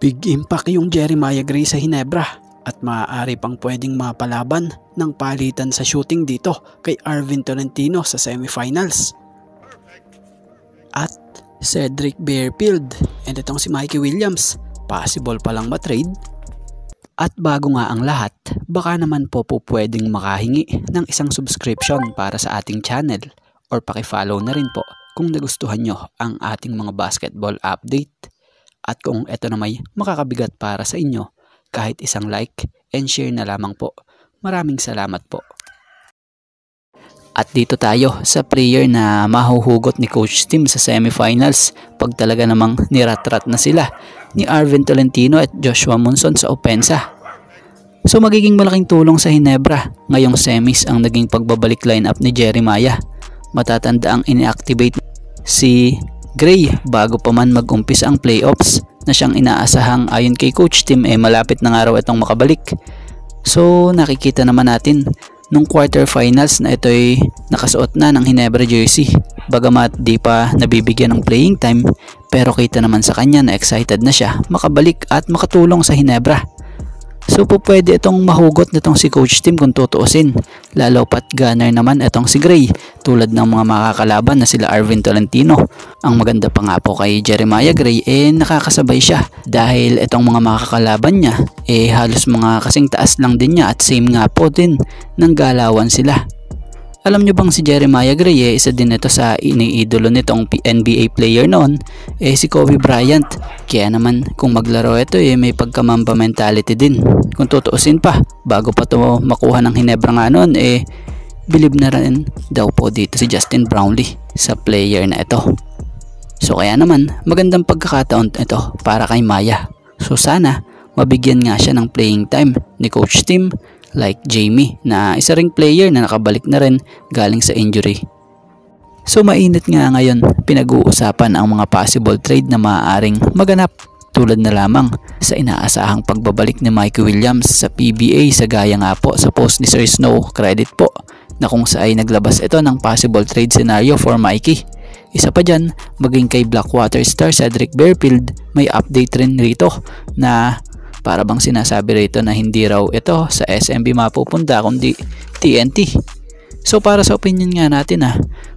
Big impact yung Jeremiah Gray sa Hinebra at maaari pang pwedeng mapalaban ng palitan sa shooting dito kay Arvin Tolentino sa semifinals. At Cedric Bearfield and itong si Mikey Williams, possible palang matrade. At bago nga ang lahat, baka naman po pwedeng makahingi ng isang subscription para sa ating channel or pakifollow na rin po kung nagustuhan nyo ang ating mga basketball update. At kung ito na may makakabigat para sa inyo, kahit isang like and share na lamang po. Maraming salamat po. At dito tayo sa player na mahuhugot ni Coach Tim sa semifinals pag talaga namang niratrat na sila ni Arvin Tolentino at Joshua Monson sa opensa. So magiging malaking tulong sa Hinebra ngayong semis ang naging pagbabalik lineup ni Jeremiah. Matatanda ang ini-activate si Gray bago pa man mag-umpisa ang playoffs na siyang inaasahang ayon kay Coach Tim malapit na nga raw itong makabalik. So nakikita naman natin nung quarterfinals na ito ay nakasuot na ng Hinebra jersey. Bagamat di pa nabibigyan ng playing time, pero kita naman sa kanya na excited na siya makabalik at makatulong sa Hinebra. So pwede itong mahugot nitong si Coach Tim kung tutuusin. Lalo pat gunner naman itong si Gray tulad ng mga makakalaban na sila Arvin Tolentino. Ang maganda pa nga po kay Jeremiah Gray nakakasabay siya dahil itong mga makakalaban niya halos mga kasing taas lang din niya at same nga po din ng galawan sila. Alam nyo bang si Jeremiah Gray isa din ito sa iniidolo nitong NBA player noon si Kobe Bryant. Kaya naman kung maglaro ito may pagkamamba mentality din. Kung tutuusin pa bago pa to makuha ng Hinebra nga noon bilib na rin daw po dito si Justin Brownlee sa player na ito. So kaya naman magandang pagkakataon ito para kay Maya. So sana mabigyan nga siya ng playing time ni Coach Tim like Jamie na isa ring player na nakabalik na rin galing sa injury. So mainit nga ngayon pinag-uusapan ang mga possible trade na maaaring maganap tulad na lamang sa inaasahang pagbabalik ni Mikey Williams sa PBA sa gaya nga po sa post ni Sir Snow Credit po na kung saan naglabas ito ng possible trade scenario for Mikey. Isa pa dyan, maging kay Blackwater star Cedric Bearfield may update rin rito na para bang sinasabi rito na hindi raw ito sa SMB mapupunta kundi TNT. So para sa opinion nga natin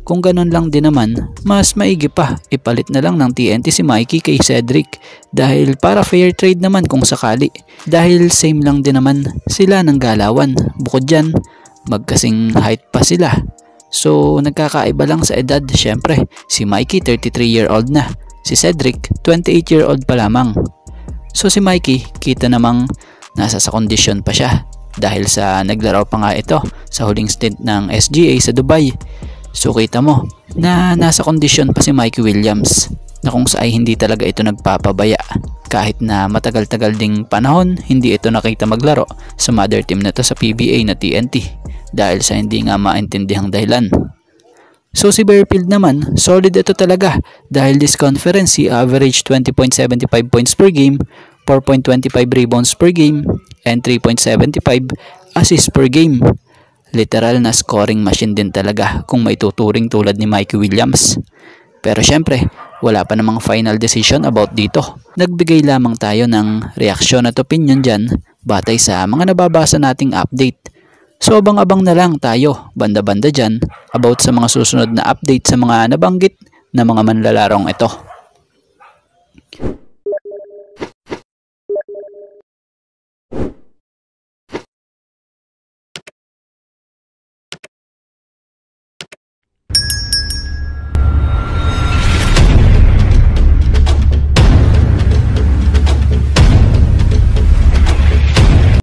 kung ganun lang din naman, mas maigi pa ipalit na lang ng TNT si Mikey kay Cedric dahil para fair trade naman kung sakali. Dahil same lang din naman sila ng galawan. Bukod dyan, magkasing height pa sila. So nagkakaiba lang sa edad syempre. Si Mikey 33-year-old na, si Cedric 28-year-old pa lamang. So si Mikey, kita namang nasa sa kondisyon pa siya dahil sa naglaro pa nga ito sa huling stint ng SGA sa Dubai. So kita mo na nasa kondisyon pa si Mikey Williams na kung saan hindi talaga ito nagpapabaya. Kahit na matagal-tagal ding panahon, hindi ito nakita maglaro sa mother team na to sa PBA na TNT dahil sa hindi nga maintindihang dahilan. So si Bearfield naman, solid ito talaga dahil this conference he averaged 20.75 points per game, 4.25 rebounds per game, and 3.75 assists per game. Literal na scoring machine din talaga kung may tuturing tulad ni Mikey Williams. Pero syempre, wala pa namang final decision about dito. Nagbigay lamang tayo ng reaksyon at opinion dyan batay sa mga nababasa nating update. So abang-abang na lang tayo banda-banda dyan about sa mga susunod na update sa mga nabanggit na mga manlalarong ito.